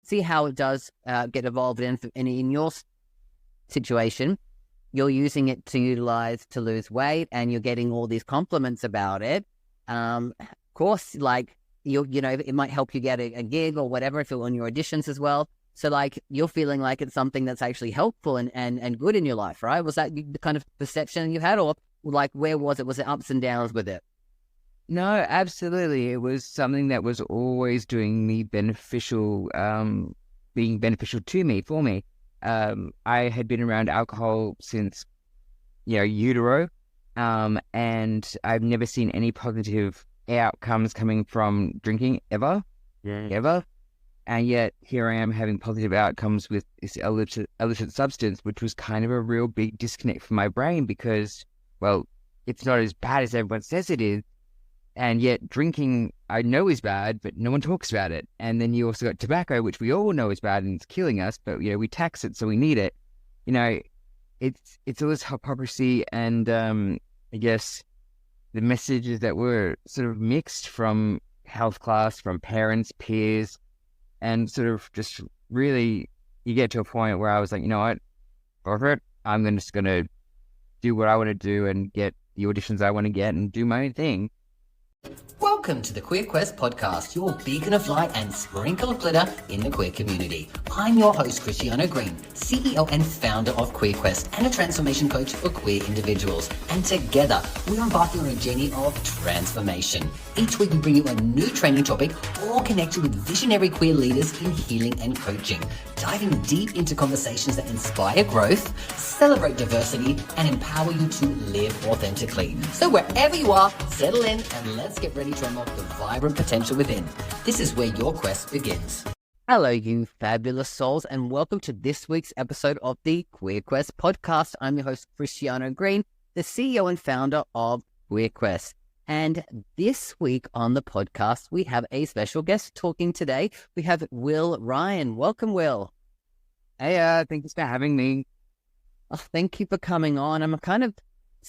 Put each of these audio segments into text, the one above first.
see how it does get evolved in your situation. You're using it to utilize to lose weight, and you're getting all these compliments about it. Of course, like it might help you get a gig or whatever if you're on your auditions as well. So like you're feeling like it's something that's actually helpful and good in your life, right? Was that the kind of perception you had, or like where was it? Was it ups and downs with it? No, absolutely. It was something that was always doing me beneficial, being beneficial to me, for me. I had been around alcohol since, utero, and I've never seen any positive outcomes coming from drinking ever. And yet here I am having positive outcomes with this illicit substance, which was kind of a real big disconnect for my brain because, well, it's not as bad as everyone says it is. And yet drinking, I know is bad, but no one talks about it. And then you also got tobacco, which we all know is bad and it's killing us, but, we tax it, so we need it. It's all this hypocrisy and I guess the messages that were sort of mixed from health class, from parents, peers, and sort of just really, you get to a point where I was like, you know what, for it, I'm just going to do what I want to do and get the auditions I want to get and do my own thing. Welcome to the Queer Quest podcast, your beacon of light and sprinkle of glitter in the queer community. I'm your host, Cristiano Green, CEO and founder of Queer Quest and a transformation coach for queer individuals. And together, we're embarking on a journey of transformation. Each week, we bring you a new training topic or connect you with visionary queer leaders in healing and coaching, diving deep into conversations that inspire growth, celebrate diversity, and empower you to live authentically. So wherever you are, settle in and let's get ready to unlock the vibrant potential within. This is where your quest begins. Hello, you fabulous souls, and welcome to this week's episode of the Queer Quest podcast. I'm your host, Cristiano Green, the CEO and founder of Queer Quest. And this week on the podcast, we have a special guest talking today. We have Will Ryan. Welcome, Will. Hey, thanks for having me. Oh, thank you for coming on. I'm kind of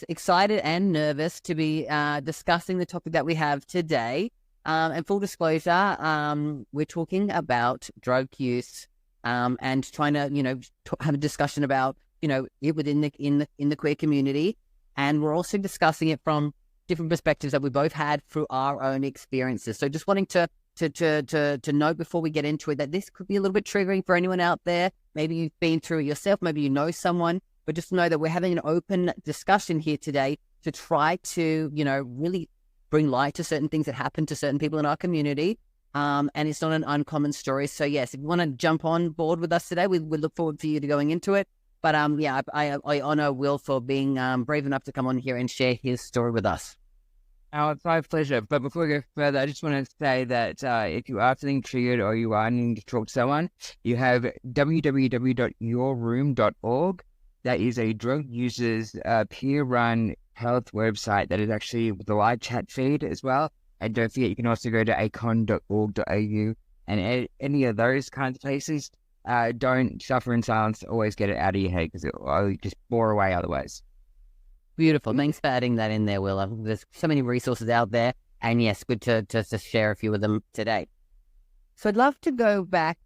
excited and nervous to be discussing the topic that we have today. And full disclosure, we're talking about drug use and trying to, have a discussion about, it within the queer community. And we're also discussing it from different perspectives that we both had through our own experiences. So just wanting to note before we get into it that this could be a little bit triggering for anyone out there. Maybe you've been through it yourself, maybe you know someone, but just know that we're having an open discussion here today to try to, really bring light to certain things that happen to certain people in our community. And it's not an uncommon story. So yes, if you want to jump on board with us today, we look forward for you to going into it. But I honor Will for being brave enough to come on here and share his story with us. Oh, it's my pleasure. But before we go further, I just want to say that if you are feeling triggered or you are needing to talk to someone, you have www.yourroom.org. That is a drug users peer-run health website that is actually with the live chat feed as well. And don't forget, you can also go to acon.org.au and any of those kinds of places. Don't suffer in silence. Always get it out of your head because it will just bore away otherwise. Beautiful. Thanks for adding that in there, Will. There's so many resources out there. And yes, good to share a few of them today. So I'd love to go back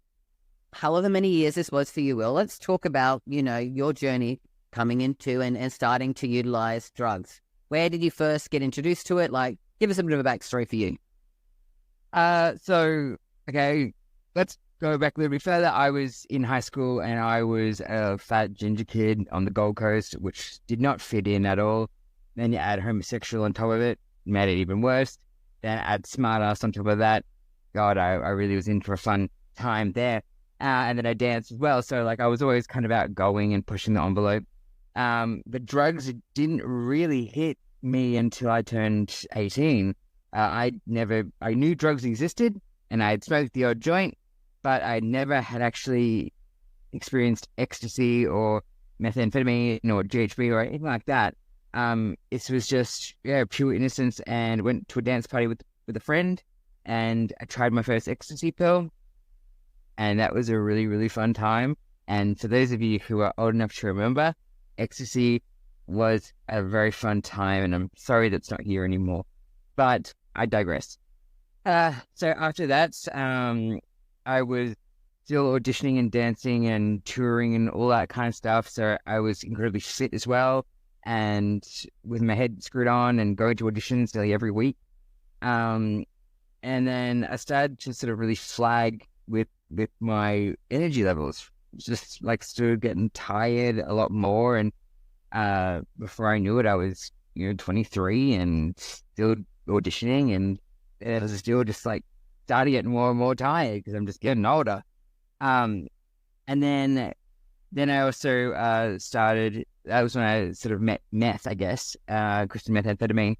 however many years this was for you, Will. Let's talk about, your journey coming into and starting to utilize drugs. Where did you first get introduced to it? Like, give us a bit of a backstory for you. Okay, let's go back a little bit further. I was in high school and I was a fat ginger kid on the Gold Coast, which did not fit in at all. Then you add homosexual on top of it, made it even worse. Then add smart ass on top of that. God, I really was in for a fun time there. And then I danced as well. So I was always kind of outgoing and pushing the envelope. But drugs didn't really hit me until I turned 18. I knew drugs existed and I had smoked the odd joint, but I never had actually experienced ecstasy or methamphetamine or GHB or anything like that. It was just, pure innocence, and went to a dance party with a friend, and I tried my first ecstasy pill, and that was a really, really fun time. And for those of you who are old enough to remember, ecstasy was a very fun time, and I'm sorry that's not here anymore, but I digress. So after that, I was still auditioning and dancing and touring and all that kind of stuff. So I was incredibly fit as well, and with my head screwed on and going to auditions nearly every week. And then I started to sort of really flag with my energy levels, just like started getting tired a lot more. And before I knew it, I was 23 and still auditioning, and I was still just like started getting more and more tired because I'm just getting older. And then I also started. That was when I sort of met meth, I guess, crystal methamphetamine.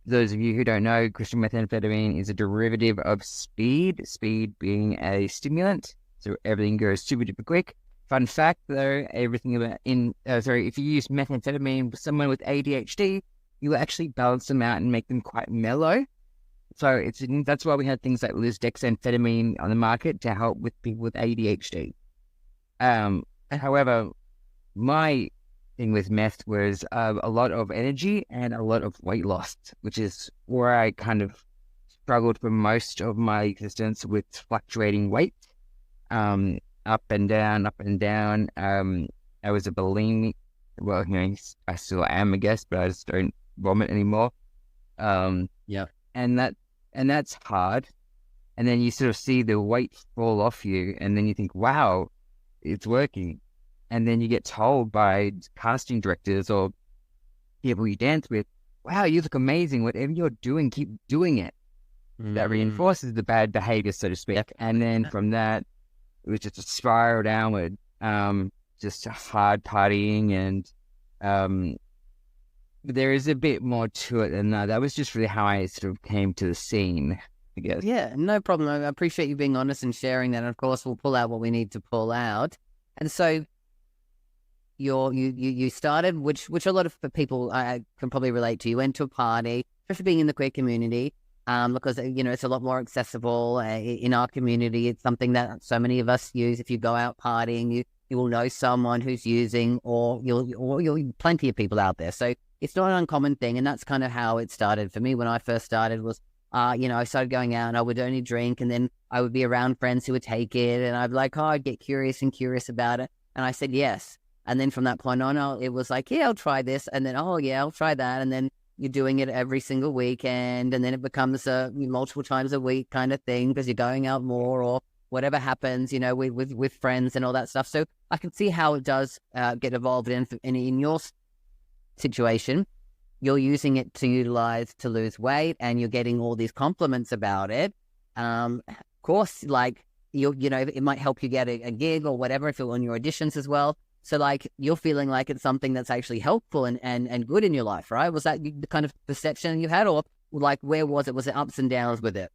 Those of you who don't know, crystal methamphetamine is a derivative of speed. Speed being a stimulant, so everything goes super duper quick. Fun fact, though, if you use methamphetamine with someone with ADHD, you actually balance them out and make them quite mellow. So that's why we had things like lisdexamphetamine on the market to help with people with ADHD. However, my thing with meth was a lot of energy and a lot of weight loss, which is where I kind of struggled for most of my existence with fluctuating weight, up and down, up and down. I was a bulimic. Well, I still am, I guess, but I just don't vomit anymore. Yeah. And that's hard. And then you sort of see the weight fall off you, and then you think, wow, it's working. And then you get told by casting directors or people you dance with, wow, you look amazing. Whatever you're doing, keep doing it. Mm-hmm. That reinforces the bad behavior, so to speak. Yep. And then from that, it was just a spiral downward, just hard partying. And there is a bit more to it than that. That was just really how I sort of came to the scene, I guess. Yeah, no problem. I appreciate you being honest and sharing that. And of course, we'll pull out what we need to pull out. And so you started, which a lot of people can probably relate to. You went to a party, especially being in the queer community, because it's a lot more accessible in our community. It's something that so many of us use. If you go out partying, you will know someone who's using, or you'll plenty of people out there. So it's not an uncommon thing, and that's kind of how it started for me when I first started. Was I started going out and I would only drink, and then I would be around friends who would take it, and I'd be like, I'd get curious about it, and I said yes. And then from that point on, it was like, yeah, I'll try this. And then, oh, yeah, I'll try that. And then you're doing it every single weekend. And then it becomes a multiple times a week kind of thing because you're going out more or whatever happens, with friends and all that stuff. So I can see how it does get evolved in your situation. You're using it to utilize to lose weight, and you're getting all these compliments about it. Of course, like, it might help you get a gig or whatever if you're on your auditions as well. So, like, you're feeling like it's something that's actually helpful and good in your life, right? Was that the kind of perception you had, or like, where was it? Was it ups and downs with it?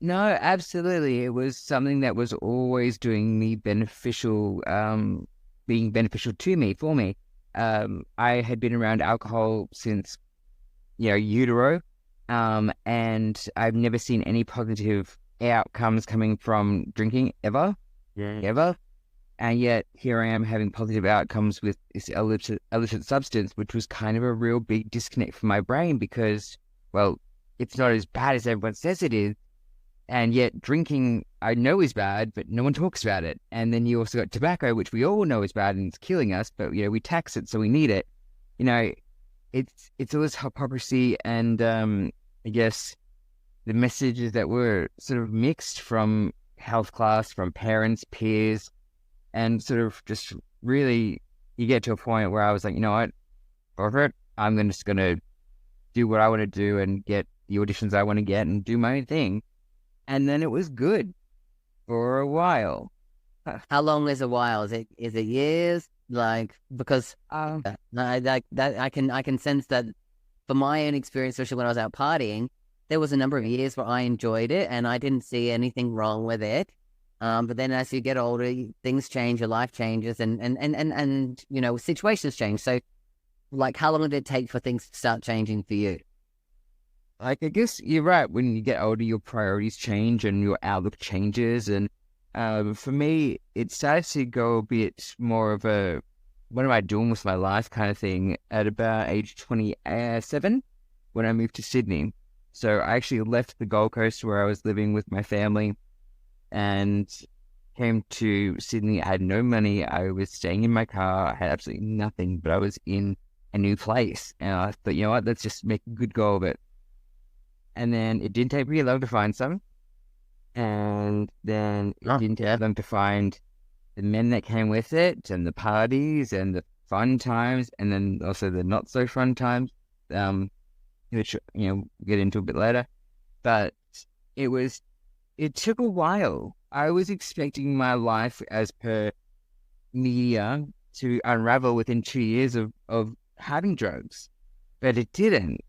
No, absolutely. It was something that was always doing me beneficial, being beneficial to me, for me. I had been around alcohol since, utero, and I've never seen any positive outcomes coming from drinking ever. And yet here I am having positive outcomes with this illicit substance, which was kind of a real big disconnect for my brain because, well, it's not as bad as everyone says it is. And yet drinking, I know is bad, but no one talks about it. And then you also got tobacco, which we all know is bad and it's killing us, but, we tax it, so we need it. It's all this hypocrisy, and I guess the messages that were sort of mixed from health class, from parents, peers, and sort of just really, you get to a point where I was like, you know what, over it, I'm just going to do what I want to do and get the auditions I want to get and do my own thing. And then it was good for a while. How long is a while? Is it years? Like, because like that, I can sense that for my own experience, especially when I was out partying, there was a number of years where I enjoyed it and I didn't see anything wrong with it. But then as you get older, things change, your life changes, and situations change. So, like, how long did it take for things to start changing for you? Like, I guess you're right. When you get older, your priorities change and your outlook changes. And for me, it started to go a bit more of a, what am I doing with my life kind of thing at about age 27 when I moved to Sydney. So I actually left the Gold Coast where I was living with my family and came to Sydney. I had no money. I was staying in my car. I had absolutely nothing, but I was in a new place. And I thought, you know what, let's just make a good go of it. And then it didn't take me long to find some. And then it didn't take long to find the men that came with it, and the parties and the fun times, and then also the not so fun times, which, get into a bit later. But it took a while. I was expecting my life as per media to unravel within 2 years of having drugs, but it didn't.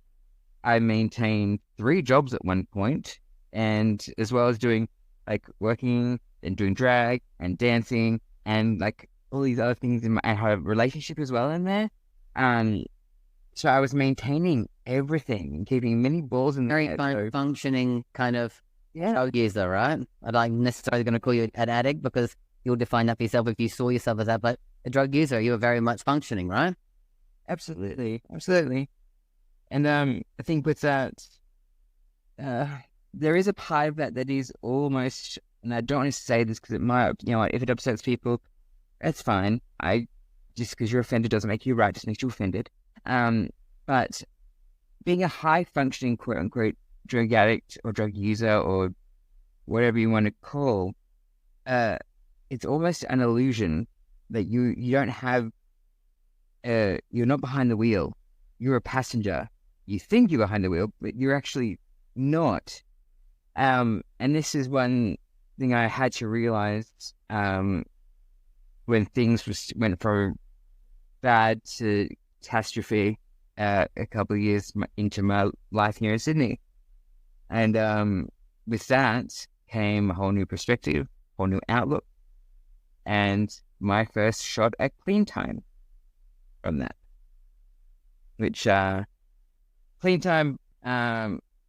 I maintained 3 jobs at one point, and as well as doing working and doing drag and dancing and all these other things I had a relationship as well in there. So I was maintaining everything and keeping many balls in the air. Very functioning kind of drug user, right? I'm not necessarily going to call you an addict, because you'll define that for yourself if you saw yourself as that, but a drug user, you were very much functioning, right? Absolutely. And I think with that, there is a part of that is almost, and I don't want to say this because it might, if it upsets people, that's fine. Just because you're offended doesn't make you right, just makes you offended. But being a high functioning quote unquote drug addict or drug user or whatever you want to call, it's almost an illusion that you don't have, you're not behind the wheel. You're a passenger. You think you're behind the wheel, but you're actually not. And this is one thing I had to realize when things went from bad to catastrophe a couple of years into my life here in Sydney. And with that came a whole new perspective, whole new outlook, and my first shot at clean time from that. Which clean time,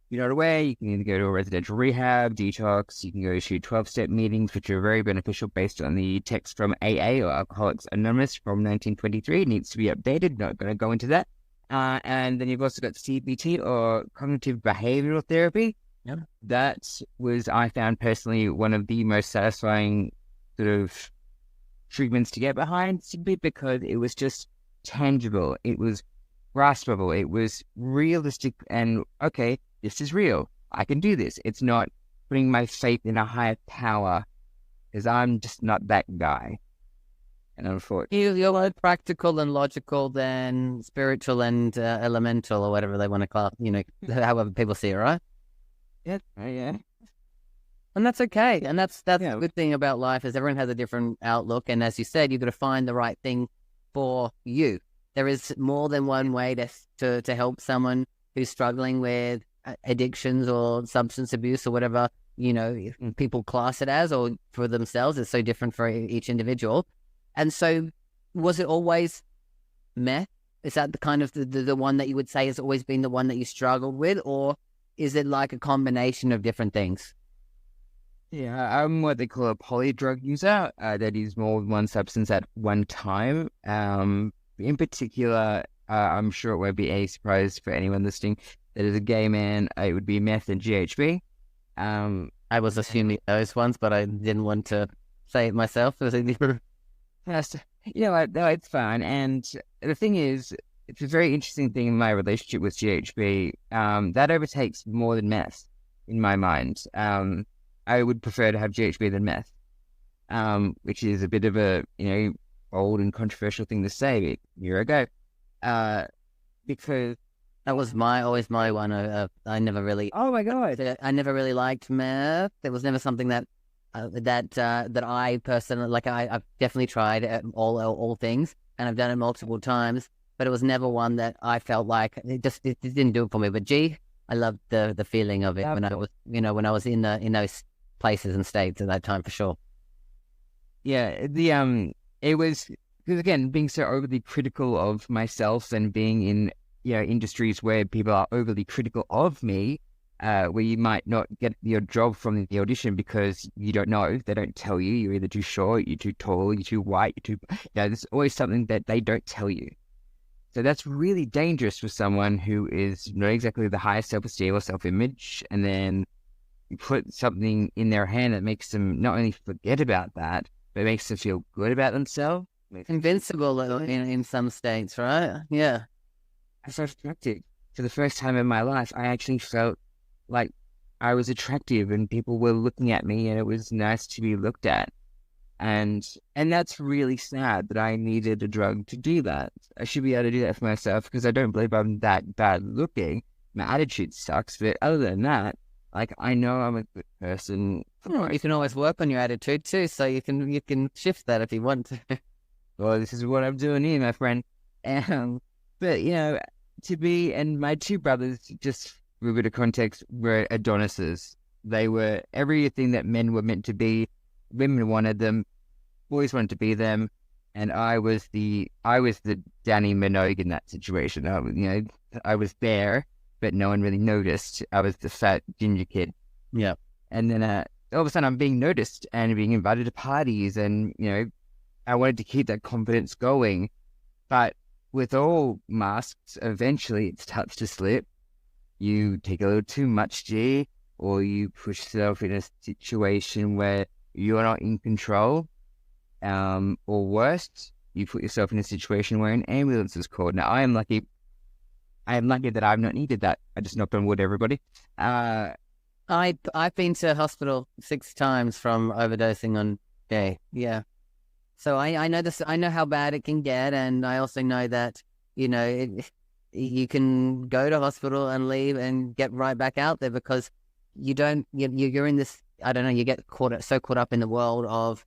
you're not aware, you can either go to a residential rehab, detox, you can go to 12-step meetings, which are very beneficial based on the text from AA or Alcoholics Anonymous from 1923. It needs to be updated, not going to go into that. And then you've also got CBT or cognitive behavioral therapy. Yeah. That was, I found personally, one of the most satisfying sort of treatments to get behind, simply because it was just tangible. It was graspable. It was realistic and, okay, this is real. I can do this. It's not putting my faith in a higher power, because I'm just not that guy. And unfortunately, you're more practical and logical than spiritual and elemental, or whatever they want to call, however people see it, right? Yeah. Yeah. And that's okay. And that's the good thing about life, is everyone has a different outlook. And as you said, you've got to find the right thing for you. There is more than one way to help someone who's struggling with addictions or substance abuse or whatever, people class it as, or for themselves. It's so different for each individual. And so was it always meth? Is that the kind of the one that you would say has always been the one that you struggled with? Or is it like a combination of different things? Yeah, I'm what they call a polydrug user. That is more than one substance at one time. In particular, I'm sure it won't be a surprise for anyone listening that as a gay man, it would be meth and GHB. I was assuming those ones, but I didn't want to say it myself. No, it's fine. And the thing is, it's a very interesting thing in my relationship with GHB. That overtakes more than meth in my mind. I would prefer to have GHB than meth, which is a bit of a, old and controversial thing to say a year ago. Because that was always my one. I never really. Oh my God! I never really liked meth. There was never something that I personally I've definitely tried all things, and I've done it multiple times. But it was never one that I felt like it didn't do it for me. But I loved the feeling of it when I was when I was in those places and states at that time, for sure. Yeah, it was, because again, being so overly critical of myself and being in industries where people are overly critical of me, where you might not get your job from the audition because you don't know, they don't tell you, you're either too short, you're too tall, you're too white, there's always something that they don't tell you. So that's really dangerous for someone who is not exactly the highest self-esteem or self-image, and then put something in their hand that makes them not only forget about that, but makes them feel good about themselves. Invincible in some states, right? Yeah. I felt attractive. For the first time in my life, I actually felt like I was attractive and people were looking at me and it was nice to be looked at. And that's really sad that I needed a drug to do that. I should be able to do that for myself because I don't believe I'm that bad looking. My attitude sucks, but other than that, like, I know I'm a good person. You can always work on your attitude too, so you can shift that if you want to. Well, this is what I'm doing here, my friend. But, you know, and my two brothers, just for a bit of context, were Adonises. They were everything that men were meant to be. Women wanted them, boys wanted to be them, and I was the Danny Minogue in that situation. I was there, but no one really noticed. I was the fat ginger kid. Yeah. And then all of a sudden I'm being noticed and being invited to parties, and I wanted to keep that confidence going. But with all masks, eventually it starts to slip. You take a little too much, G, or you push yourself in a situation where you're not in control, or worse, you put yourself in a situation where an ambulance is called. Now, I am lucky that I've not needed that. I just knocked on wood, everybody. I've been to hospital 6 times from overdosing on gay. Yeah. So I know this. I know how bad it can get, and I also know that you can go to hospital and leave and get right back out there because you're in this. I don't know. You get caught up in the world of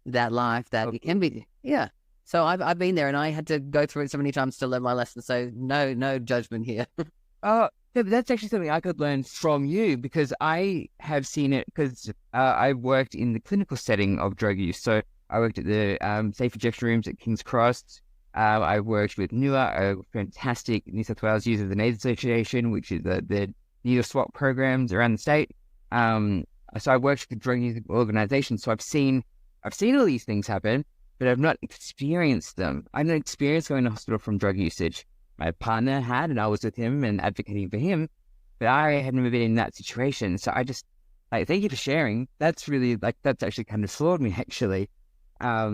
that life that it can be. Yeah. So I've been there, and I had to go through it so many times to learn my lesson. So no judgment here. Oh, yeah, but that's actually something I could learn from you because I have seen it because I've worked in the clinical setting of drug use. So I worked at the safe injection rooms at King's Cross. I worked with NUA, a fantastic New South Wales Youth of the AIDS Association, which is the needle swap programs around the state. So I worked with drug use organizations. So I've seen all these things happen, but I've not experienced them. I've not experienced going to hospital from drug usage. My partner had, and I was with him and advocating for him, but I had never been in that situation. So I just thank you for sharing. That's really that's actually kind of floored me, actually. I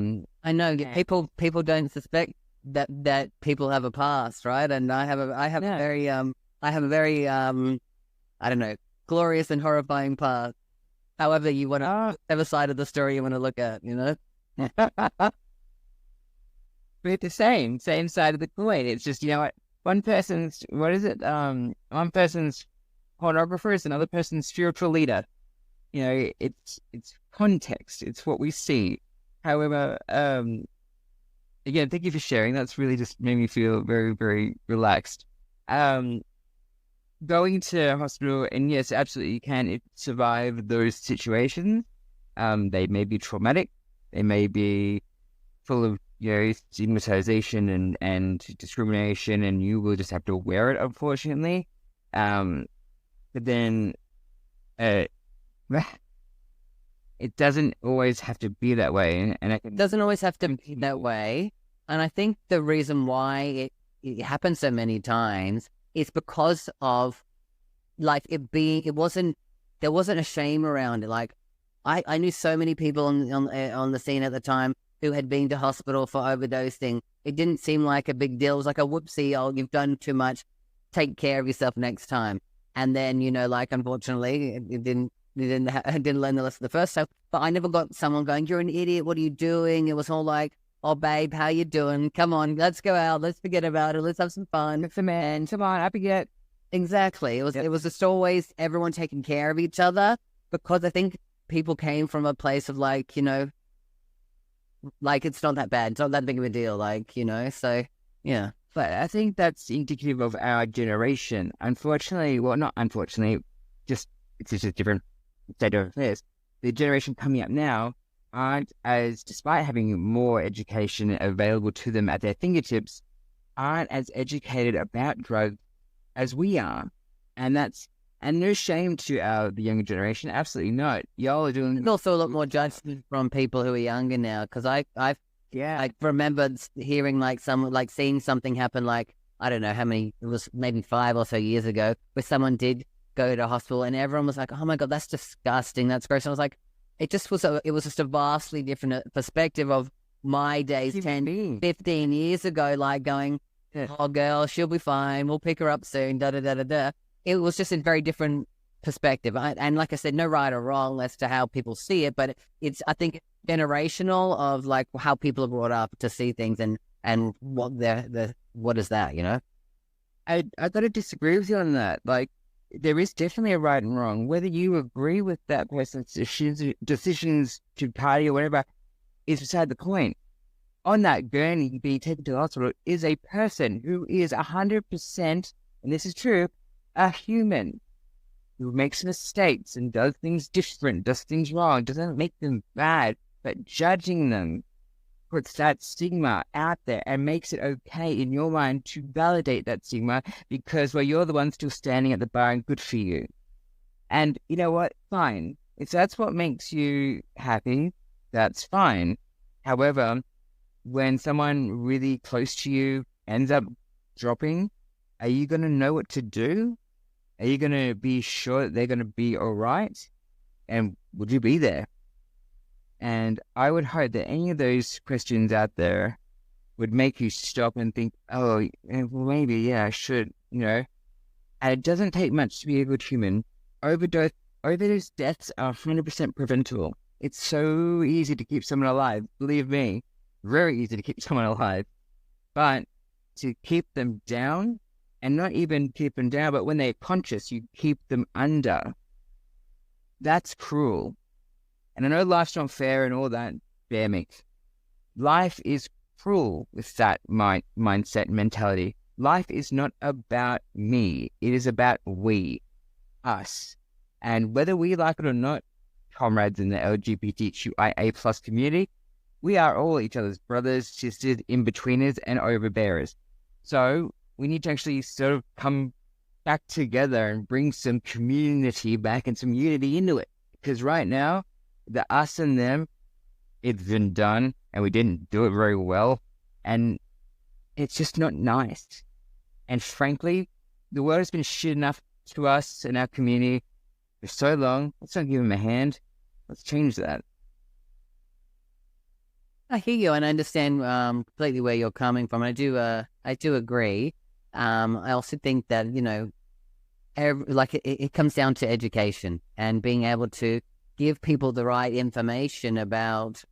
know people don't suspect that people have a past, right? And I have a very I don't know, glorious and horrifying past. However you want to, whatever side of the story you want to look at, But the same side of the coin. It's just, one person's one person's pornographer is another person's spiritual leader. It's context. It's what we see. However, again, thank you for sharing. That's really just made me feel very, very relaxed. Going to hospital, and yes, absolutely, you can survive those situations. They may be traumatic. They may be full of stigmatization and discrimination, and you will just have to wear it, unfortunately. But then, it doesn't always have to be that way, and it doesn't always have to be that way. And I think the reason why it happens so many times is because of there wasn't a shame around it. I knew so many people on the scene at the time who had been to hospital for overdosing. It didn't seem like a big deal. It was like a whoopsie, you've done too much, take care of yourself next time. And then, unfortunately, it didn't learn the lesson the first time. But I never got someone going, "You're an idiot, what are you doing?" It was all like, "Oh, babe, how you doing? Come on, let's go out, let's forget about it, let's have some fun. It's a man, come on, I forget." Exactly. It was just always everyone taking care of each other, because I think people came from a place of it's not that bad, it's not that big of a deal, so yeah. But I think that's indicative of our generation. Unfortunately, well, not unfortunately, it's just a different state of affairs. The generation coming up now despite having more education available to them at their fingertips, aren't as educated about drugs as we are. And no shame to the younger generation. Absolutely not. Y'all are doing... There's also a lot more judgment from people who are younger now, because I remember hearing seeing something happen, I don't know how many, it was maybe 5 or so years ago, where someone did go to hospital, and everyone was like, oh my God, that's disgusting. That's gross. And I was like, it was just a vastly different perspective of my days 10, 15 years ago, like going, oh girl, she'll be fine. We'll pick her up soon. Da, da, da, da, da. It was just a very different perspective. And like I said, no right or wrong as to how people see it, but it's, I think, generational of like how people are brought up to see things and what what is that, you know? I gotta disagree with you on that. Like, there is definitely a right and wrong. Whether you agree with that person's decisions to party or whatever is beside the point. On that gurney being taken to the hospital is a person who is 100%, and this is true, a human who makes mistakes and does things different, does things wrong, doesn't make them bad, but judging them puts that stigma out there and makes it okay in your mind to validate that stigma because, well, you're the one still standing at the bar and good for you. And you know what? Fine. If that's what makes you happy, that's fine. However, when someone really close to you ends up dropping, are you going to know what to do? Are you going to be sure that they're going to be all right? And would you be there? And I would hope that any of those questions out there would make you stop and think, oh, well, maybe, yeah, I should, you know. And it doesn't take much to be a good human. Overdose deaths are 100% preventable. It's so easy to keep someone alive. Believe me, very easy to keep someone alive. But to keep them down, and not even keep them down, but when they're conscious, you keep them under. That's cruel. And I know life's not fair and all that, bear me. Life is cruel with that mindset mentality. Life is not about me. It is about we, us. And whether we like it or not, comrades in the LGBTQIA plus community, we are all each other's brothers, sisters, in-betweeners, and overbearers. So we need to actually sort of come back together and bring some community back and some unity into it. Because right now, the us and them, it's been done, and we didn't do it very well, and it's just not nice. And frankly, the world has been shit enough to us and our community for so long. Let's not give them a hand. Let's change that. I hear you, and I understand completely where you're coming from. I do agree. I also think that, you know, it comes down to education and being able to give people the right information about.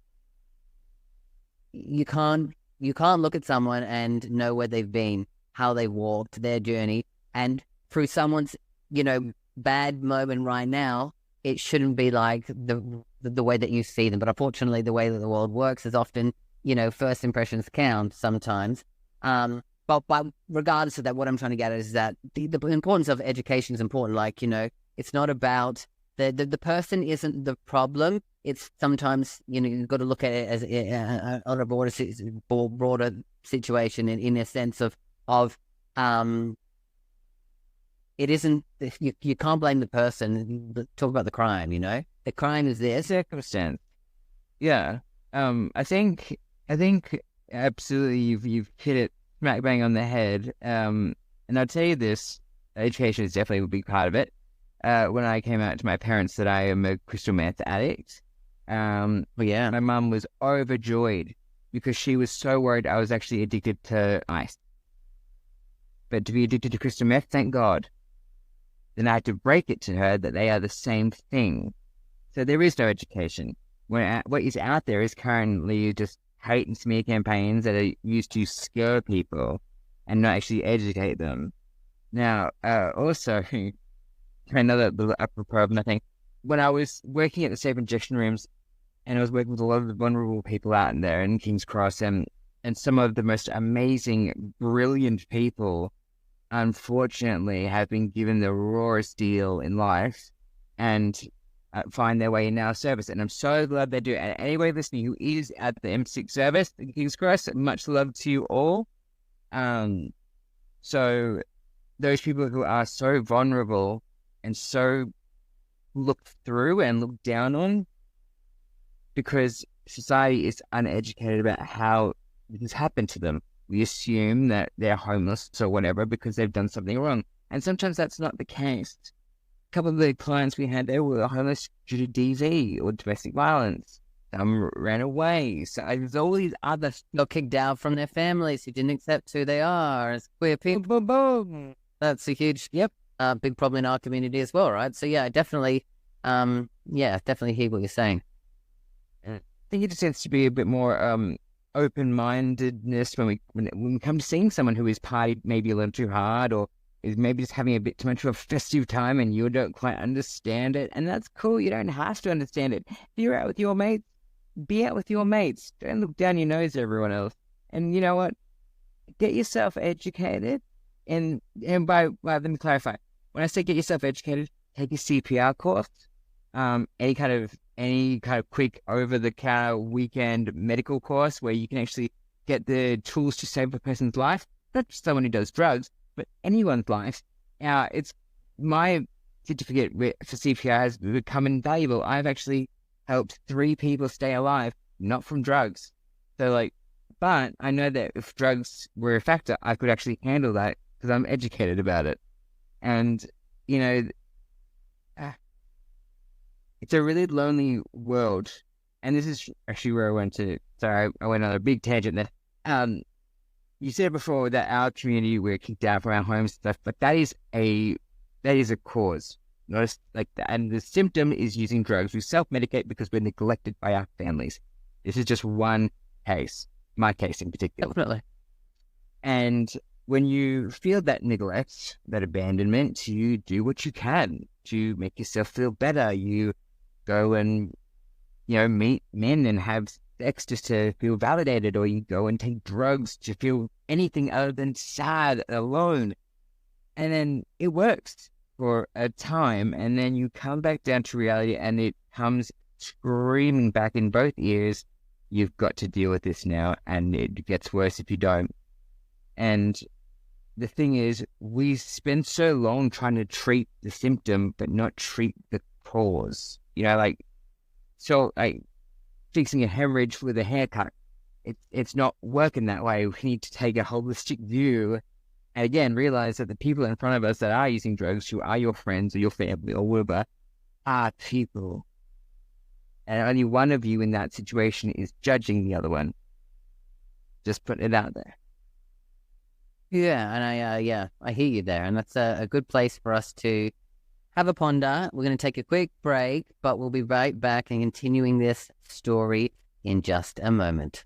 You can't look at someone and know where they've been, how they walked, their journey, and through someone's, you know, bad moment right now, it shouldn't be like the way that you see them. But unfortunately, the way that the world works is often, you know, first impressions count sometimes. But regardless of that, what I'm trying to get at is that the importance of education is important. Like, you know, it's not about the person isn't the problem. It's sometimes, you know, you've got to look at it as on a broader situation in a sense of it isn't, you can't blame the person. Talk about the crime, you know? The crime is there. Circumstance. Yeah. I think absolutely you've hit it smack bang on the head. And I'll tell you this, education is definitely a big part of it. When I came out to my parents that I am a crystal meth addict, my mum was overjoyed because she was so worried I was actually addicted to ice. But to be addicted to crystal meth, thank God. Then I had to break it to her that they are the same thing. So there is no education. What is out there is currently just hate and smear campaigns that are used to scare people and not actually educate them. Now, also, another apropos of nothing, when I was working at the safe injection rooms and I was working with a lot of the vulnerable people out there in King's Cross and some of the most amazing, brilliant people, unfortunately, have been given the rawest deal in life and find their way in our service. And I'm so glad they do. And anybody listening who is at the M6 service, the King's Cross, much love to you all. So those people who are so vulnerable and so looked through and looked down on because society is uneducated about how this has happened to them. We assume that they're homeless or whatever because they've done something wrong. And sometimes that's not the case. couple of the clients we had, they were homeless due to DV or domestic violence. Some ran away. So there's all these other got kicked out from their families who didn't accept who they are as queer people. boom, boom. That's a huge, big problem in our community as well, right? So yeah, definitely hear what you're saying. I think it just tends to be a bit more open-mindedness when we come to seeing someone who is partied maybe a little too hard, or is maybe just having a bit too much of a festive time and you don't quite understand it. And that's cool. You don't have to understand it. If you're out with your mates, be out with your mates. Don't look down your nose at everyone else. And you know what? Get yourself educated. And let me clarify. When I say get yourself educated, take a CPR course. Any kind of quick over-the-counter weekend medical course where you can actually get the tools to save a person's life. Not just someone who does drugs, but anyone's life. It's my certificate for CPR has become invaluable. I've actually helped 3 people stay alive, not from drugs. So but I know that if drugs were a factor, I could actually handle that because I'm educated about it. And, it's a really lonely world. And this is actually where I went on a big tangent there. You said before that our community, we're kicked out from our homes and stuff, but that is a cause. Notice that, and the symptom is using drugs. We self-medicate because we're neglected by our families. This is just one case, my case in particular. Definitely. And when you feel that neglect, that abandonment, you do what you can to make yourself feel better. You go and, meet men and have sex just to feel validated, or you go and take drugs to feel anything other than sad, alone. And then it works for a time, and then you come back down to reality and it comes screaming back in both ears. You've got to deal with this now, and it gets worse if you don't. And the thing is, we spend so long trying to treat the symptom but not treat the cause. Fixing a hemorrhage with a haircut, it's not working that way. We need to take a holistic view and again realize that the people in front of us that are using drugs, who are your friends or your family or whatever, are people. And only one of you in that situation is judging the other one. Just putting it out there. Yeah, and I hear you there, and that's a good place for us to have a ponder. We're going to take a quick break, but we'll be right back and continuing this story in just a moment.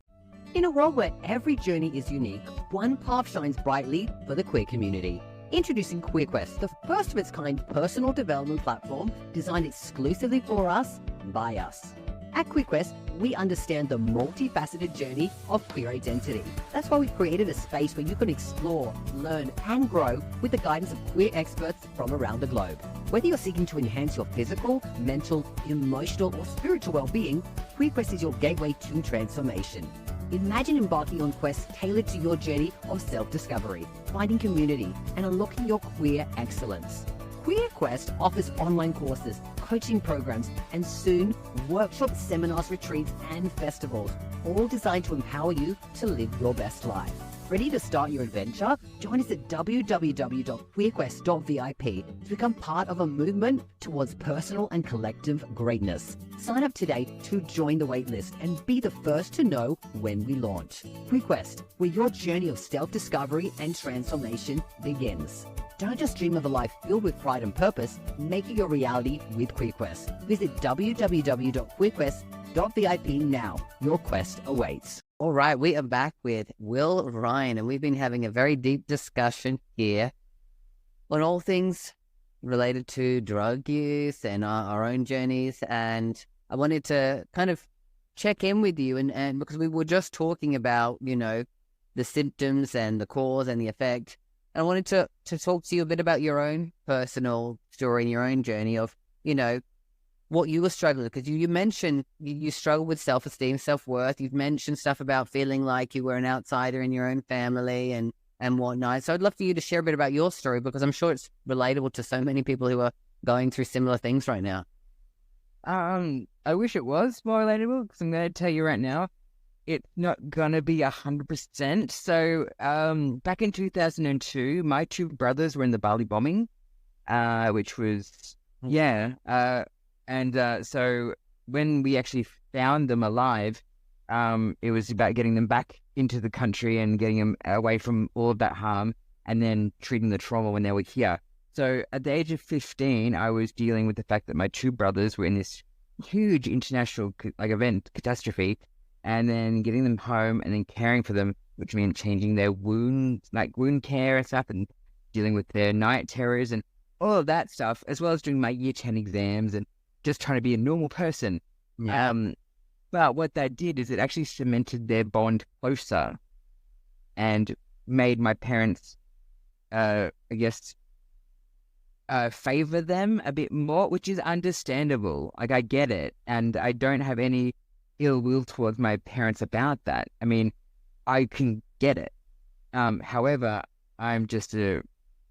In a world where every journey is unique, one path shines brightly for the queer community. Introducing QueerQuest, the first of its kind personal development platform designed exclusively for us, by us. At QueerQuest, we understand the multifaceted journey of queer identity. That's why we've created a space where you can explore, learn, and grow with the guidance of queer experts from around the globe. Whether you're seeking to enhance your physical, mental, emotional, or spiritual well-being, QueerQuest is your gateway to transformation. Imagine embarking on quests tailored to your journey of self-discovery, finding community, and unlocking your queer excellence. QueerQuest offers online courses, coaching programs, and soon workshops, seminars, retreats, and festivals, all designed to empower you to live your best life. Ready to start your adventure? Join us at www.queerquest.vip to become part of a movement towards personal and collective greatness. Sign up today to join the waitlist and be the first to know when we launch. QueerQuest, where your journey of self-discovery and transformation begins. Don't just dream of a life filled with pride and purpose, make it your reality with QueerQuest. Visit www.queerquest.vip now. Your quest awaits. All right, we are back with Will Ryan, and we've been having a very deep discussion here on all things related to drug use and our own journeys. And I wanted to kind of check in with you, and because we were just talking about, the symptoms and the cause and the effect. And I wanted to talk to you a bit about your own personal story and your own journey of, what you were struggling with, because you mentioned you struggle with self-esteem, self-worth. You've mentioned stuff about feeling like you were an outsider in your own family and whatnot. So I'd love for you to share a bit about your story, because I'm sure it's relatable to so many people who are going through similar things right now. I wish it was more relatable, because I'm going to tell you right now, it's not going to be 100%. So back in 2002, my 2 brothers were in the Bali bombing, which was Yeah. So when we actually found them alive, it was about getting them back into the country and getting them away from all of that harm, and then treating the trauma when they were here. So at the age of 15, I was dealing with the fact that my two brothers were in this huge international event catastrophe, and then getting them home and then caring for them, which meant changing their wounds, like wound care and stuff, and dealing with their night terrors and all of that stuff, as well as doing my year 10 exams and just trying to be a normal person. Yeah. But what that did is it actually cemented their bond closer and made my parents, I guess, favor them a bit more, which is understandable. Like, I get it. And I don't have any ill will towards my parents about that. I mean, I can get it. However, I'm just an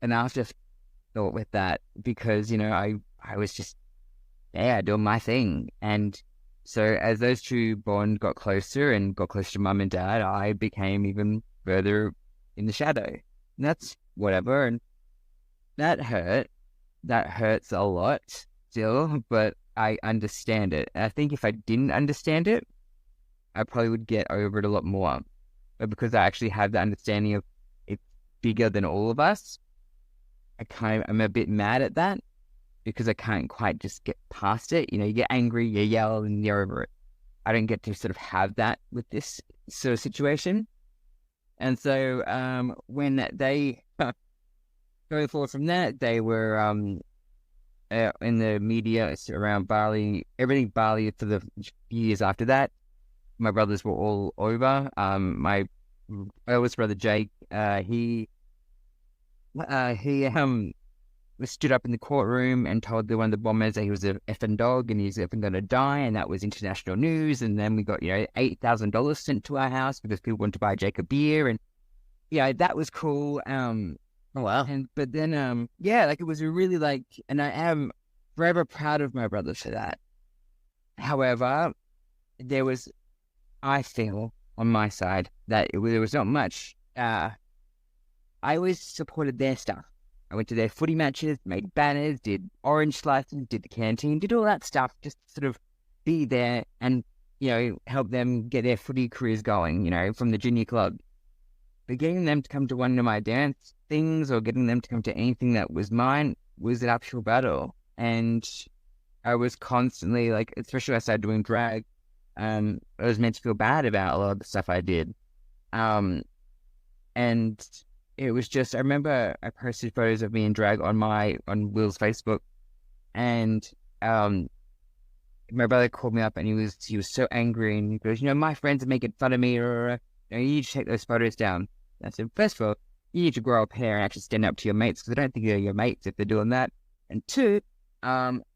afterthought with that because, I was just doing my thing. And so as those two bond got closer and got closer to mum and dad, I became even further in the shadow. And that's whatever. And that hurt. That hurts a lot still, but I understand it. And I think if I didn't understand it, I probably would get over it a lot more. But because I actually have the understanding of it's bigger than all of us, I'm a bit mad at that because I can't quite just get past it. You get angry, you yell, and you're over it. I don't get to sort of have that with this sort of situation. And so when they, going forward from that, they were in the media around Bali, everything Bali for the years after that. My brothers were all over. My eldest brother, Jake, he was stood up in the courtroom and told one of the bombers that he was an effing dog and he's effing going to die, and that was international news. And then we got $8,000 sent to our house because people wanted to buy Jake a beer, and that was cool. Oh, wow. But then it was a really and I am forever proud of my brothers for that. However, I feel on my side that there was not much. I always supported their stuff. I went to their footy matches, made banners, did orange slices, did the canteen, did all that stuff, just to sort of be there and, help them get their footy careers going, from the junior club. But getting them to come to one of my dance things or getting them to come to anything that was mine was an uphill battle. And I was constantly, especially when I started doing drag, I was meant to feel bad about a lot of the stuff I did. And it was just, I remember I posted photos of me in drag on Will's Facebook, and my brother called me up and he was so angry, and he goes, my friends are making fun of me, or you need to take those photos down. I said, first of all, you need to grow up here and actually stand up to your mates, because I don't think they're your mates if they're doing that. And two,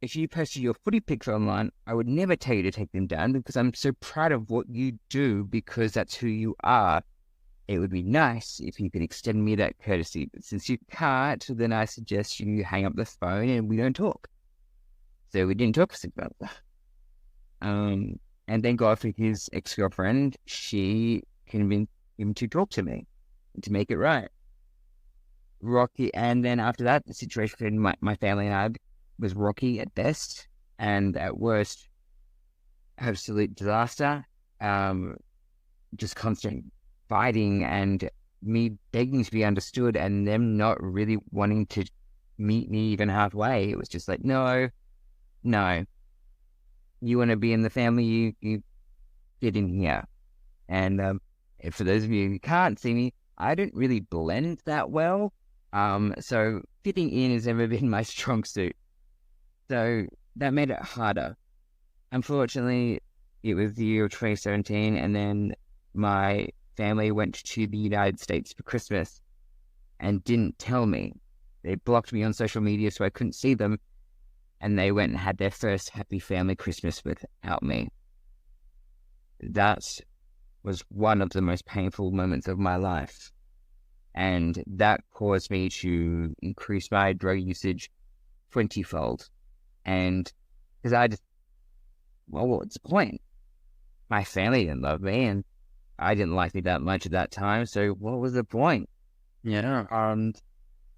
if you posted your footy pics online, I would never tell you to take them down because I'm so proud of what you do, because that's who you are. It would be nice if you could extend me that courtesy. But since you can't, then I suggest you hang up the phone and we don't talk. So we didn't talk for 6 months. And thank God for his ex-girlfriend. She convinced him to talk to me and to make it right. Rocky. And then after that, the situation between my family and I was rocky at best, and at worst, absolute disaster. Just constant fighting and me begging to be understood and them not really wanting to meet me even halfway. It was just like, no, you want to be in the family, you get in here. And for those of you who can't see me, I don't really blend that well. So fitting in has never been my strong suit. So that made it harder. Unfortunately, it was the year of 2017, and then my family went to the United States for Christmas and didn't tell me. They blocked me on social media so I couldn't see them, and they went and had their first happy family Christmas without me. That was one of the most painful moments of my life, and that caused me to increase my drug usage 20-fold. And because what's the point? My family didn't love me, and I didn't like me that much at that time, so what was the point? Yeah.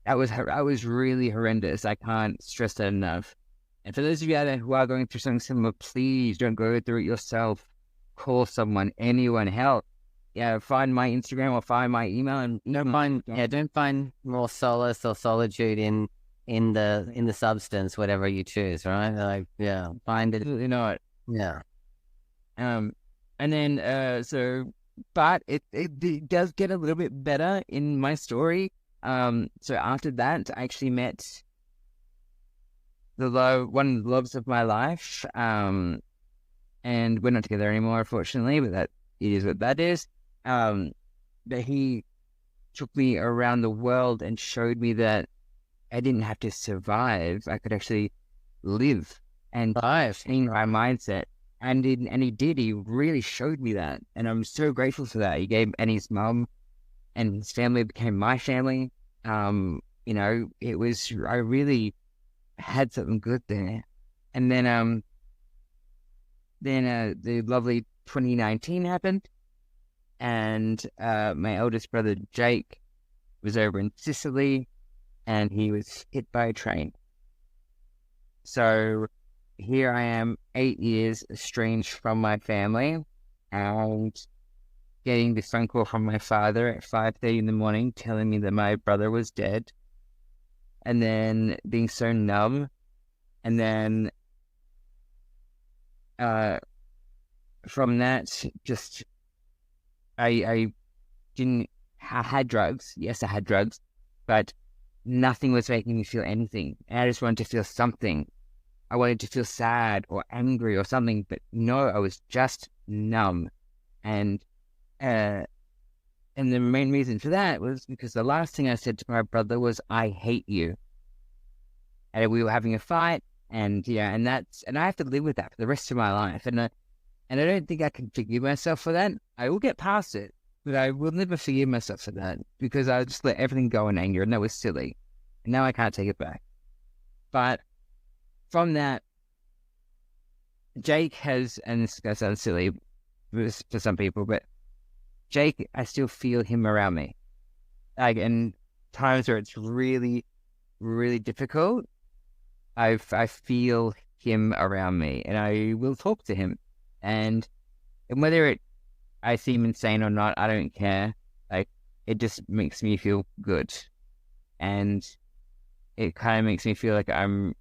That was really horrendous. I can't stress that enough. And for those of you out there who are going through something similar, please don't go through it yourself. Call someone, anyone, help. Yeah, find my Instagram or find my email, and don't find more solace or solitude in the substance, whatever you choose, right? Like, find it. absolutely not. Yeah. And then but it does get a little bit better in my story. So after that, I actually met one of the loves of my life. And we're not together anymore, unfortunately, but that it is what that is. But he took me around the world and showed me that I didn't have to survive. I could actually live and change my mindset. And he did. He really showed me that. And I'm so grateful for that. And his mum and his family became my family. I really had something good there. And then the lovely 2019 happened. And my eldest brother, Jake, was over in Sicily, and he was hit by a train. So here I am, 8 years estranged from my family, and getting this phone call from my father at 5:30 in the morning telling me that my brother was dead, and then being so numb, and then from that, just I had drugs. Yes, I had drugs, but nothing was making me feel anything. And I just wanted to feel something. I wanted to feel sad or angry or something, but no, I was just numb. And the main reason for that was because the last thing I said to my brother was, "I hate you." And we were having a fight, and and I have to live with that for the rest of my life. And I don't think I can forgive myself for that. I will get past it, but I will never forgive myself for that, because I just let everything go in anger, and that was silly. And now I can't take it back. But from that, Jake has, and this is going to sound silly for some people, but Jake, I still feel him around me. Like, in times where it's really, really difficult, I feel him around me, and I will talk to him. And whether I seem insane or not, I don't care. Like, it just makes me feel good. And it kind of makes me feel like I'm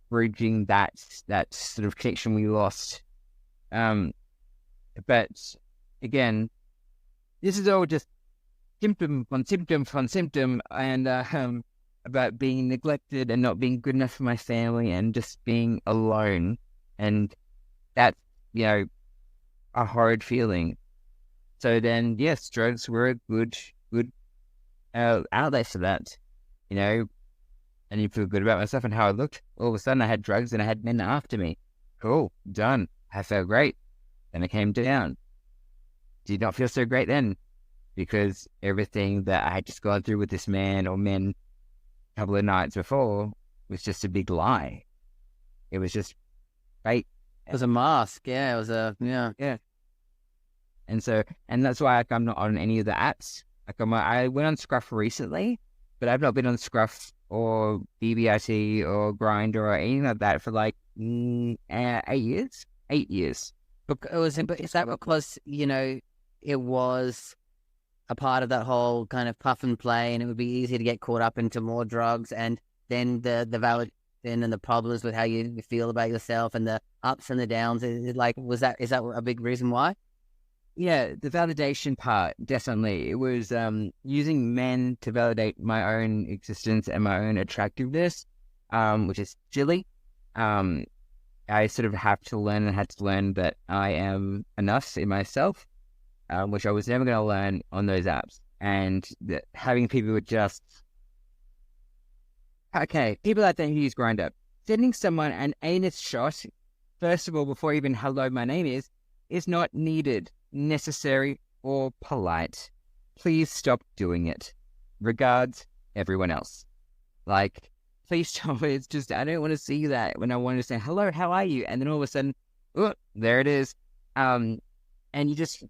bridging that sort of connection we lost. But again, this is all just symptom on symptom on symptom, and about being neglected and not being good enough for my family and just being alone. And that's, a horrid feeling. So then, yes, drugs were a good outlet for that, and you feel good about myself and how I looked. All of a sudden I had drugs and I had men after me. Cool, done. I felt great. Then I came down. Did not feel so great then, because everything that I had just gone through with this man or men a couple of nights before was just a big lie. It was just fake. It was a mask. Yeah, it was Yeah. And that's why I'm not on any of the apps. I went on Scruff recently, but I've not been on Scruff or BBIT or Grindr or anything like that for like 8 years. 8 years. But is that because, it was a part of that whole kind of puff and play, and it would be easy to get caught up into more drugs, and then the validation and the problems with how you feel about yourself and the ups and the downs? Is that a big reason why? Yeah, the validation part, definitely. It was using men to validate my own existence and my own attractiveness, which is silly. I sort of had to learn that I am enough in myself, which I was never going to learn on those apps. And having people with just... Okay, people out there who use Grindr, sending someone an anus shot, first of all, before even hello, my name is not needed, necessary, or polite. Please stop doing it. Regards, everyone else. Like, please stop it. It's just, I don't want to see that when I want to say, hello, how are you? And then all of a sudden, oh, there it is. And you just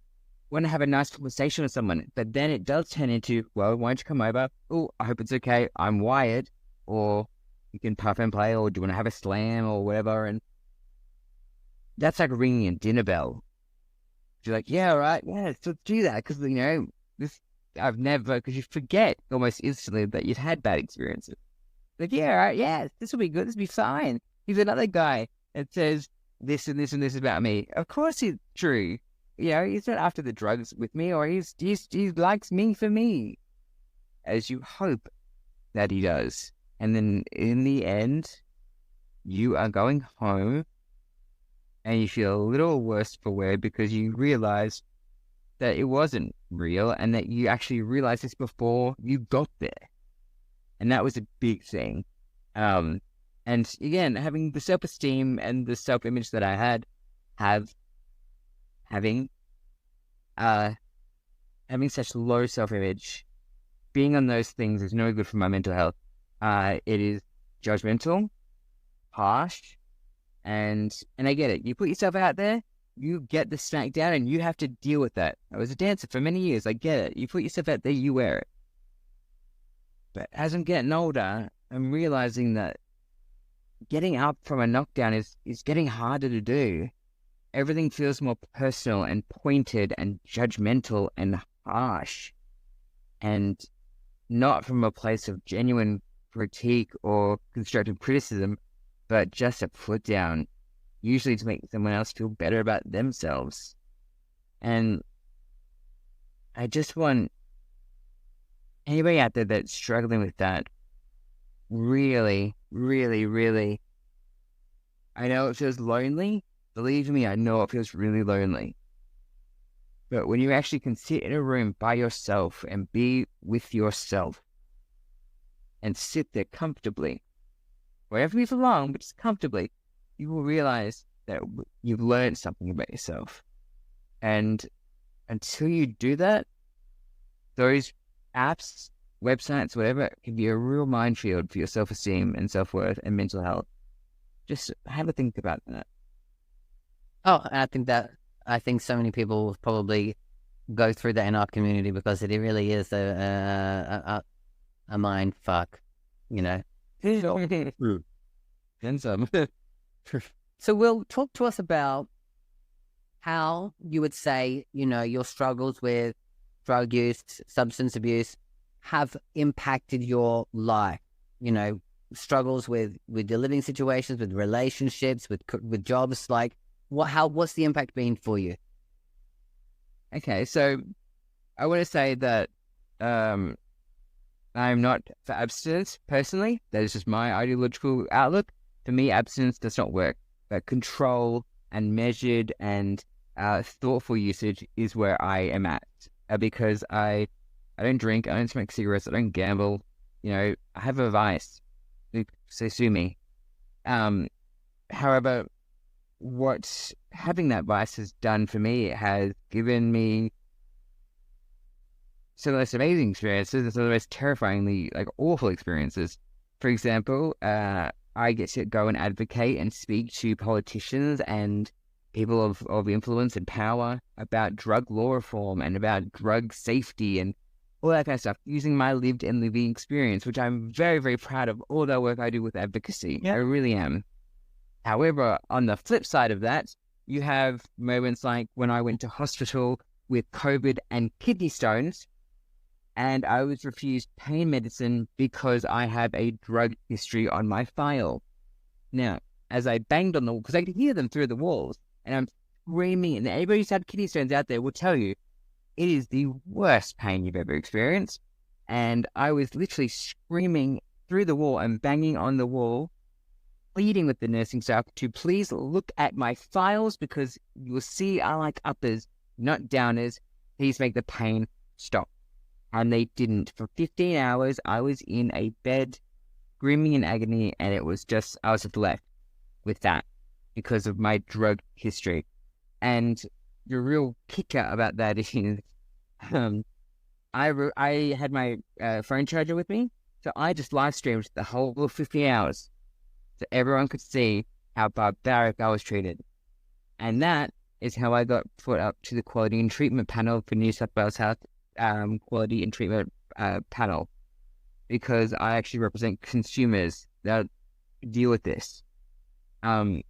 want to have a nice conversation with someone. But then it does turn into, well, why don't you come over? Oh, I hope it's okay. I'm wired. Or, You can puff and play, or do you want to have a slam or whatever? And that's like ringing a dinner bell. You're like, yeah, all right, yeah, let's do that, because this I've never, because you forget almost instantly that you've had bad experiences. Like, yeah, all right, yeah, this will be good, this will be fine. He's another guy that says this and this and this about me. Of course it's true. He's not after the drugs with me, or he likes me for me, as you hope that he does. And then in the end, you are going home and you feel a little worse for wear because you realize that it wasn't real, and that you actually realized this before you got there. And that was a big thing. And again, having the self-esteem and the self-image that I had, having such low self-image, being on those things is no good for my mental health. It is judgmental, harsh, and I get it. You put yourself out there, you get the smack down, and you have to deal with that. I was a dancer for many years. I get it. You put yourself out there, you wear it. But as I'm getting older, I'm realizing that getting up from a knockdown is getting harder to do. Everything feels more personal and pointed and judgmental and harsh, and not from a place of genuine critique or constructive criticism, but just a put down, usually to make someone else feel better about themselves. And I just want anybody out there that's struggling with that, really, really, really, I know it feels lonely. Believe me, I know it feels really lonely. But when you actually can sit in a room by yourself and be with yourself and sit there comfortably, wherever you belong, but just comfortably, you will realize that you've learned something about yourself. And until you do that, those apps, websites, whatever, can be a real minefield for your self-esteem and self-worth and mental health. Just have a think about that. Oh, I think so many people will probably go through that in our community, because it really is a mind fuck, And some. So, Will, talk to us about how you would say, your struggles with drug use, substance abuse have impacted your life. Struggles with your living situations, with relationships, with jobs. Like, what's the impact been for you? Okay, so I want to say that I'm not for abstinence personally. That is just my ideological outlook. For me, abstinence does not work. But control and measured and thoughtful usage is where I am at. Because I don't drink, I don't smoke cigarettes, I don't gamble. I have a vice. So sue me. However, what having that vice has done for me, it has given me some of the most amazing experiences and some of the most terrifyingly, awful experiences. For example, I get to go and advocate and speak to politicians and people of influence and power about drug law reform and about drug safety and all that kind of stuff, using my lived and living experience, which I'm very, very proud of all the work I do with advocacy. Yeah. I really am. However, on the flip side of that, you have moments like when I went to hospital with COVID and kidney stones, and I was refused pain medicine because I have a drug history on my file. Now, as I banged on the wall, because I could hear them through the walls, and I'm screaming, and anybody who's had kidney stones out there will tell you, it is the worst pain you've ever experienced. And I was literally screaming through the wall and banging on the wall, pleading with the nursing staff to please look at my files, because you'll see I like uppers, not downers. Please make the pain stop. And they didn't. For 15 hours, I was in a bed, screaming in agony, and I was just left with that because of my drug history. And the real kicker about that is, I had my phone charger with me, so I just live streamed the whole 50 hours, so everyone could see how barbaric I was treated. And that is how I got put up to the Quality and Treatment Panel for New South Wales Health Quality and Treatment Panel, because I actually represent consumers. That deal with this. And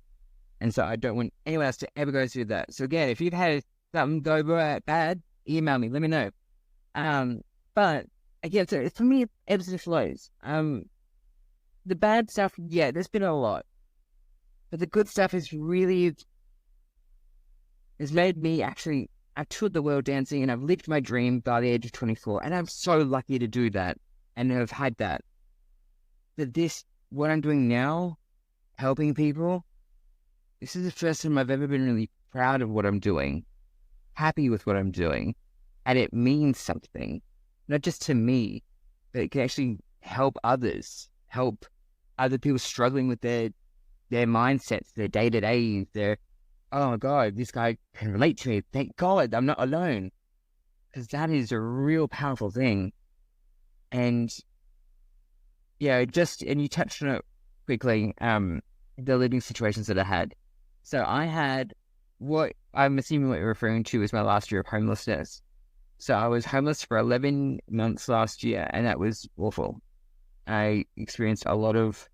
so I don't want anyone else to ever go through that. So again, if you've had something go bad, email me, let me know. But again, so for me, it ebbs and flows. The bad stuff, yeah, there's been a lot. But the good stuff has made me actually, I've toured the world dancing and I've lived my dream by the age of 24. And I'm so lucky to do that and have had that. But what I'm doing now, helping people, this is the first time I've ever been really proud of what I'm doing, happy with what I'm doing. And it means something, not just to me, but it can actually help others, help other people struggling with their mindsets, their day-to-days, oh my God, this guy can relate to me. Thank God I'm not alone. Because that is a real powerful thing. And yeah, and you touched on it quickly, the living situations that I had. So I had what I'm assuming what you're referring to is my last year of homelessness. So I was homeless for 11 months last year, and that was awful. I experienced a lot of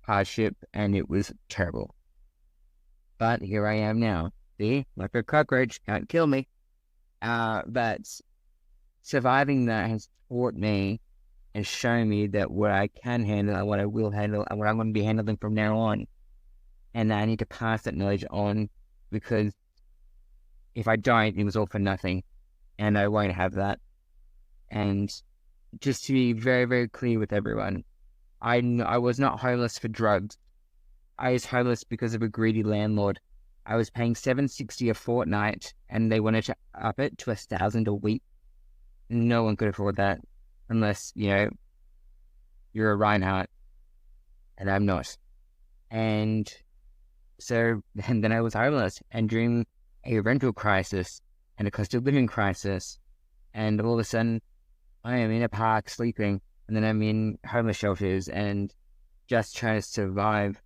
hardship, and it was terrible. But here I am now. See, like a cockroach, can't kill me. But surviving that has taught me and shown me that what I can handle and what I will handle and what I'm going to be handling from now on. And I need to pass that knowledge on, because if I don't, it was all for nothing. And I won't have that. And just to be very, very clear with everyone, I was not homeless for drugs. I was homeless because of a greedy landlord. I was paying $760 a fortnight, and they wanted to up it to $1,000 a week. No one could afford that, unless, you're a Reinhardt, and I'm not. And so then I was homeless, and during a rental crisis and a cost of living crisis, and all of a sudden I am in a park sleeping, and then I'm in homeless shelters and just trying to survive.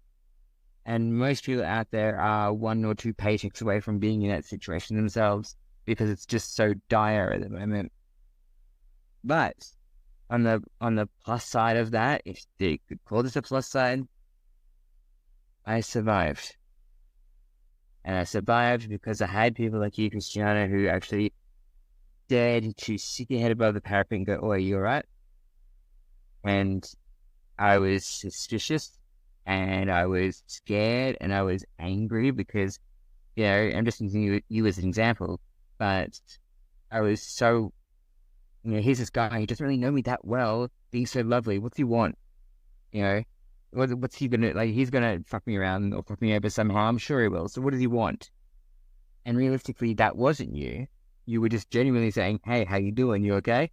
And most people out there are 1 or 2 paychecks away from being in that situation themselves, because it's just so dire at the moment. But on the plus side of that, if they could call this a plus side, I survived. And I survived because I had people like you, Christiana, who actually dared to stick your head above the parapet and go, "Oh, are you all right?" And I was suspicious, and I was scared, and I was angry because, I'm just using you as an example, but I was so, here's this guy who doesn't really know me that well, being so lovely. What's he want? What's he gonna, he's gonna fuck me around or fuck me over somehow. I'm sure he will. So what does he want? And realistically, that wasn't you. You were just genuinely saying, "Hey, how you doing? You okay?"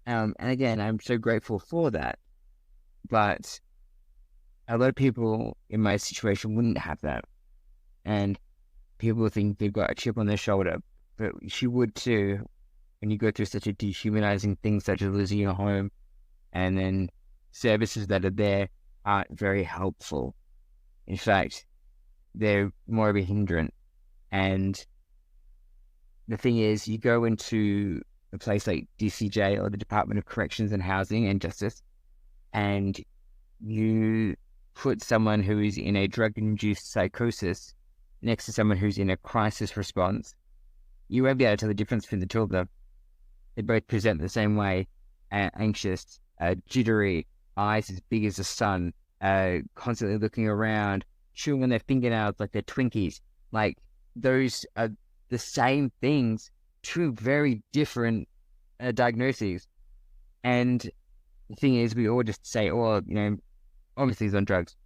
And again, I'm so grateful for that. But a lot of people in my situation wouldn't have that. And people think they've got a chip on their shoulder, but you would too when you go through such a dehumanizing thing such as losing your home, and then services that are there aren't very helpful. In fact, they're more of a hindrance. And the thing is, you go into a place like DCJ or the Department of Corrections and Housing and Justice, and you put someone who is in a drug-induced psychosis next to someone who's in a crisis response, you won't be able to tell the difference between the two of them. They both present the same way: anxious, jittery, eyes as big as the sun, constantly looking around, chewing on their fingernails like they're Twinkies. Like, those are the same things, two very different diagnoses. And the thing is, we all just say, "Oh, obviously he's on drugs."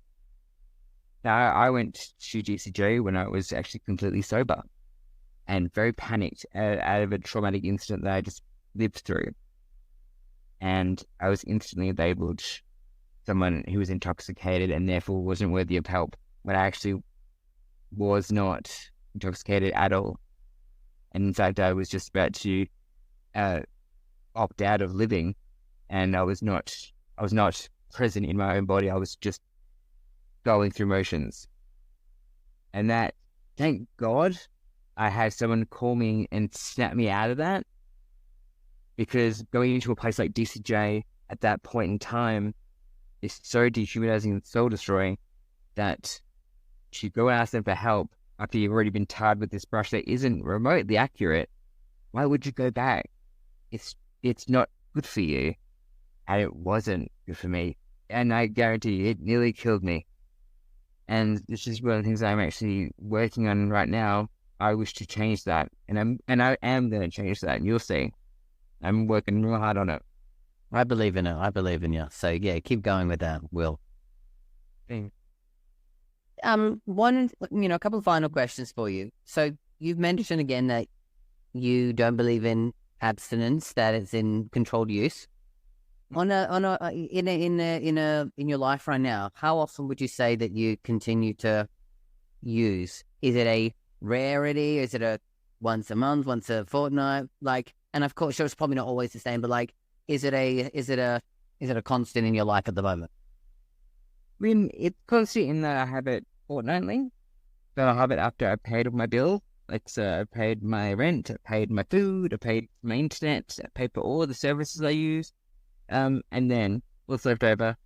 Now, I went to GCJ when I was actually completely sober and very panicked out of a traumatic incident that I just lived through. And I was instantly labeled someone who was intoxicated and therefore wasn't worthy of help, when I actually was not intoxicated at all. And in fact, I was just about to opt out of living, and I was not present in my own body. I was just going through motions. And that, thank God, I had someone call me and snap me out of that, because going into a place like DCJ at that point in time is so dehumanizing and soul destroying. that to go and ask them for help after you've already been tarred with this brush that isn't remotely accurate, why would you go back? It's not good for you. And it wasn't good for me. And I guarantee you, it nearly killed me. And this is one of the things I'm actually working on right now. I wish to change that. And I am going to change that. And you'll see. I'm working real hard on it. I believe in it. I believe in you. So yeah, keep going with that, Will. Thanks. A couple of final questions for you. So you've mentioned again that you don't believe in abstinence, that it's in controlled use. In your life right now, how often would you say that you continue to use? Is it a rarity? Is it a once a month, once a fortnight? And of course, sure, it's probably not always the same, but is it a constant in your life at the moment? I mean, it's constant in that I have it fortnightly. So I have it after I paid all my bill. So I paid my rent, I paid my food, I paid my internet, I paid for all the services I use. And then what's left over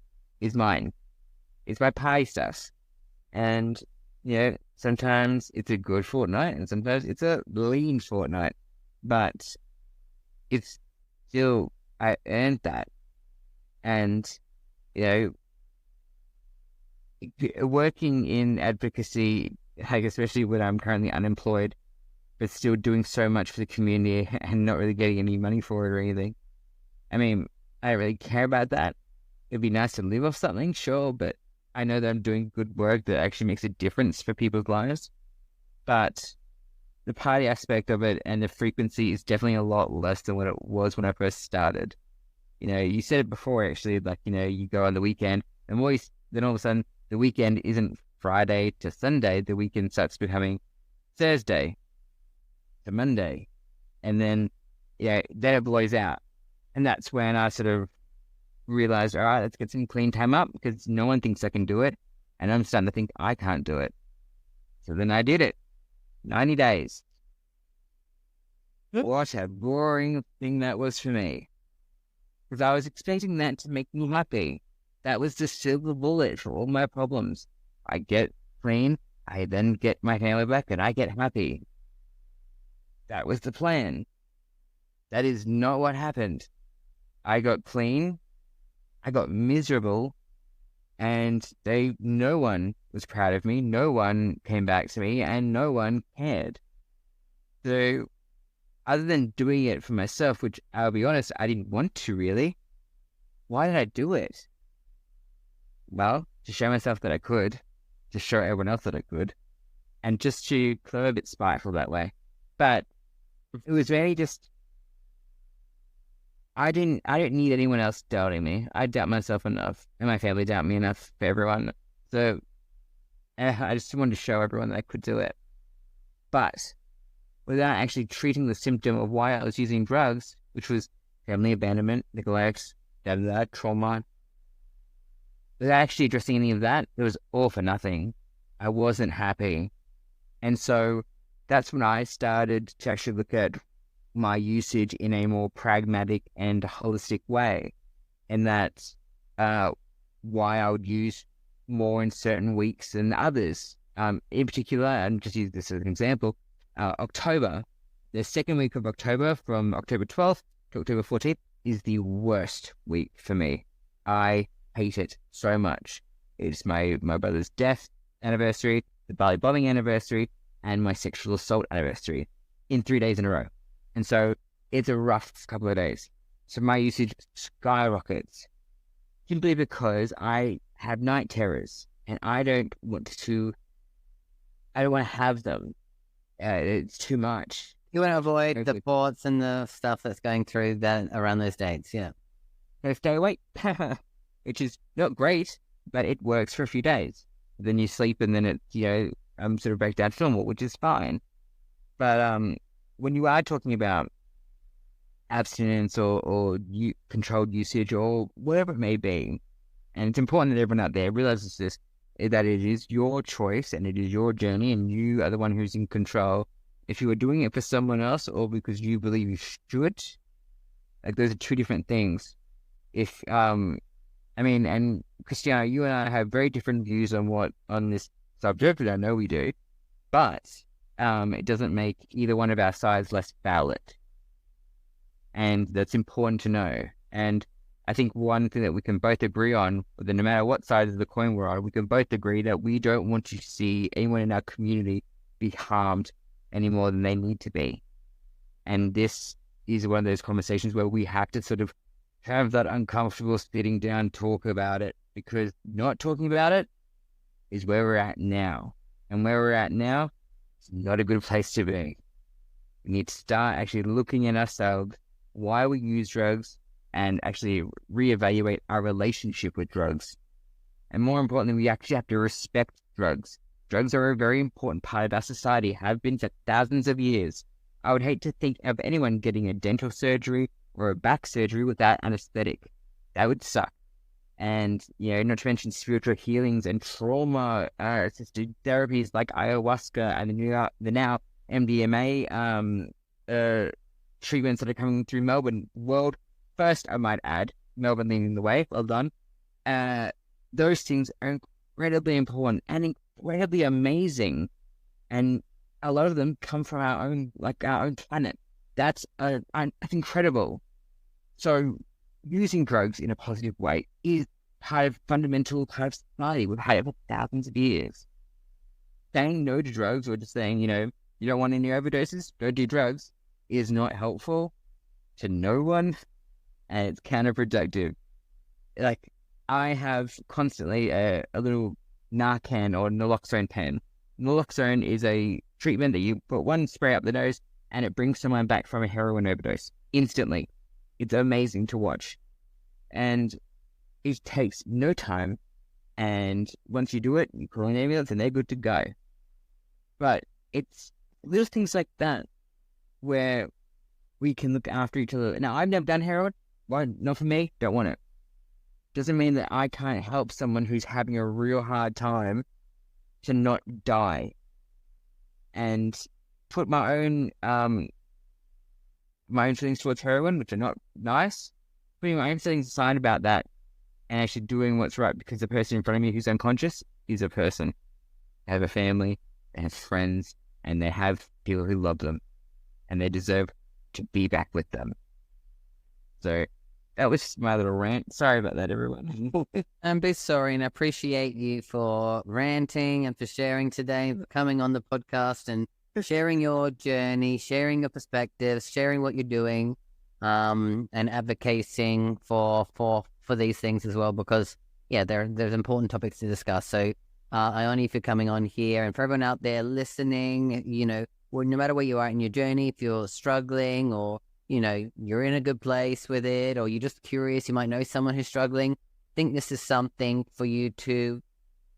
is mine. It's my party stuff. And, sometimes it's a good fortnight and sometimes it's a lean fortnight. But it's still, I earned that. And, working in advocacy, especially when I'm currently unemployed, but still doing so much for the community and not really getting any money for it or anything. I mean, I don't really care about that. It'd be nice to live off something, sure, but I know that I'm doing good work that actually makes a difference for people's lives. But the party aspect of it and the frequency is definitely a lot less than what it was when I first started. You said it before, actually, you go on the weekend, and then all of a sudden, the weekend isn't Friday to Sunday. The weekend starts becoming Thursday to Monday. And then, then it blows out. And that's when I sort of realized, all right, let's get some clean time up because no one thinks I can do it. And I'm starting to think I can't do it. So then I did it. 90 days. What a boring thing that was for me. Because I was expecting that to make me happy. That was the silver bullet for all my problems. I get clean, I then get my family back, and I get happy. That was the plan. That is not what happened. I got clean, I got miserable, and no one was proud of me, no one came back to me, and no one cared. So, other than doing it for myself, which I'll be honest, I didn't want to really, why did I do it? Well, to show myself that I could, to show everyone else that I could, and just to feel a bit spiteful that way. But it was very just, I don't need anyone else doubting me. I doubt myself enough, and my family doubt me enough for everyone. So I just wanted to show everyone that I could do it. But without actually treating the symptom of why I was using drugs, which was family abandonment, neglect, trauma, without actually addressing any of that, it was all for nothing. I wasn't happy. And so that's when I started to actually look at my usage in a more pragmatic and holistic way. And that's why I would use more in certain weeks than others. In particular, and just use this as an example, October, the second week of October, from October 12th to October 14th, is the worst week for me. I hate it so much. It's my brother's death anniversary, the Bali bombing anniversary, and my sexual assault anniversary in 3 days in a row. And so it's a rough couple of days. So my usage skyrockets simply because I have night terrors and I don't want to have them. It's too much. You want to avoid the thoughts and the stuff that's going through that around those dates, yeah. So stay awake, which is not great, but it works for a few days. Then you sleep and then it, sort of back down to normal, which is fine. But when you are talking about abstinence or controlled usage or whatever it may be, and it's important that everyone out there realizes this, that it is your choice and it is your journey and you are the one who's in control. If you are doing it for someone else or because you believe you should, those are two different things. If, and I mean, and Christiana, you and I have very different views on this subject, and I know we do, but it doesn't make either one of our sides less valid. And that's important to know. And I think one thing that we can both agree on, that no matter what side of the coin we're on, we can both agree that we don't want to see anyone in our community be harmed any more than they need to be. And this is one of those conversations where we have to sort of have that uncomfortable sitting down, talk about it, because not talking about it is where we're at now. And where we're at now, it's not a good place to be. We need to start actually looking at ourselves, why we use drugs, and actually reevaluate our relationship with drugs. And more importantly, we actually have to respect drugs. Drugs are a very important part of our society, have been for thousands of years. I would hate to think of anyone getting a dental surgery or a back surgery without anesthetic. That would suck. And, not to mention spiritual healings and trauma-assisted therapies like ayahuasca and the now MDMA treatments that are coming through Melbourne. World first, I might add. Melbourne leading the way. Well done. Those things are incredibly important and incredibly amazing. And a lot of them come from our own planet. That's incredible. So using drugs in a positive way is fundamental part of society. We've had it for thousands of years. Saying no to drugs, or just saying, you don't want any overdoses, don't do drugs, is not helpful to no one, and it's counterproductive. Like, I have constantly a little Narcan or naloxone pen. Naloxone is a treatment that you put one spray up the nose and it brings someone back from a heroin overdose instantly. It's amazing to watch. And it takes no time. And once you do it, you call an ambulance and they're good to go. But it's little things like that where we can look after each other. Now, I've never done heroin. Well, not for me. Don't want it. Doesn't mean that I can't help someone who's having a real hard time to not die. And put my own feelings towards heroin, which are not nice, putting my own feelings aside about that and actually doing what's right, because the person in front of me who's unconscious is a person. They have a family, they have friends, and they have people who love them, and they deserve to be back with them. So that was my little rant. Sorry about that, everyone. I'm very sorry, and I appreciate you for ranting and for sharing today, for coming on the podcast and sharing your journey, sharing your perspectives, sharing what you're doing, and advocating for these things as well, because there's important topics to discuss. So I honor you for coming on here, and for everyone out there listening, no matter where you are in your journey, if you're struggling or you're in a good place with it, or you're just curious, you might know someone who's struggling, I think this is something for you to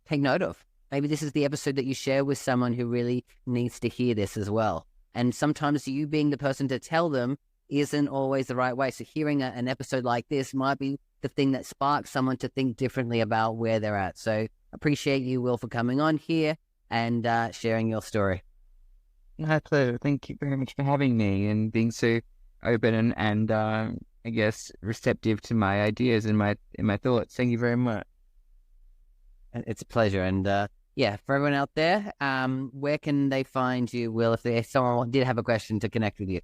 take note of. Maybe this is the episode that you share with someone who really needs to hear this as well. And sometimes you being the person to tell them isn't always the right way. So hearing an episode like this might be the thing that sparks someone to think differently about where they're at. So appreciate you, Will, for coming on here and sharing your story. My pleasure. Thank you very much for having me and being so open and I guess receptive to my ideas and my thoughts. Thank you very much. It's a pleasure. And for everyone out there, where can they find you, Will, if someone did have a question to connect with you?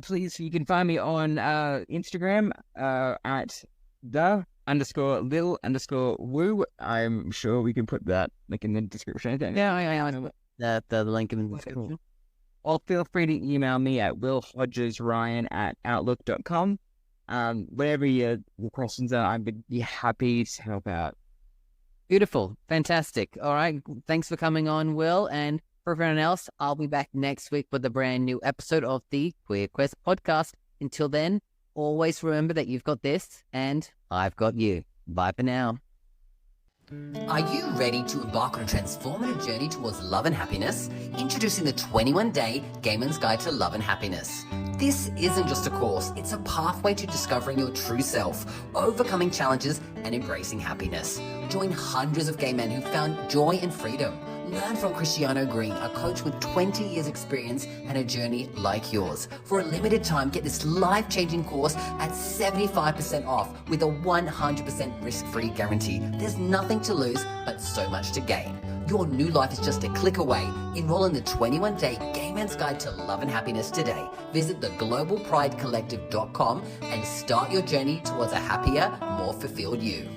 Please, you can find me on Instagram at _Lil_Woo. I'm sure we can put that link in the description. Yeah, the link in the description. Or feel free to email me at willhodgesryan@outlook.com. Whatever your questions are, I would be happy to help out. Beautiful. Fantastic. All right. Thanks for coming on, Will. And for everyone else, I'll be back next week with a brand new episode of the Queer Quest podcast. Until then, always remember that you've got this and I've got you. Bye for now. Are you ready to embark on a transformative journey towards love and happiness? Introducing the 21-day Gayman's Guide to Love and Happiness. This isn't just a course, it's a pathway to discovering your true self, overcoming challenges, and embracing happiness. Join hundreds of gay men who found joy and freedom. Learn from Cristiano Green, a coach with 20 years experience and a journey like yours. For a limited time, get this life-changing course at 75% off with a 100% risk-free guarantee. There's nothing to lose, but so much to gain. Your new life is just a click away. Enroll in the 21-day Gay Man's Guide to Love and Happiness today. Visit theglobalpridecollective.com and start your journey towards a happier, more fulfilled you.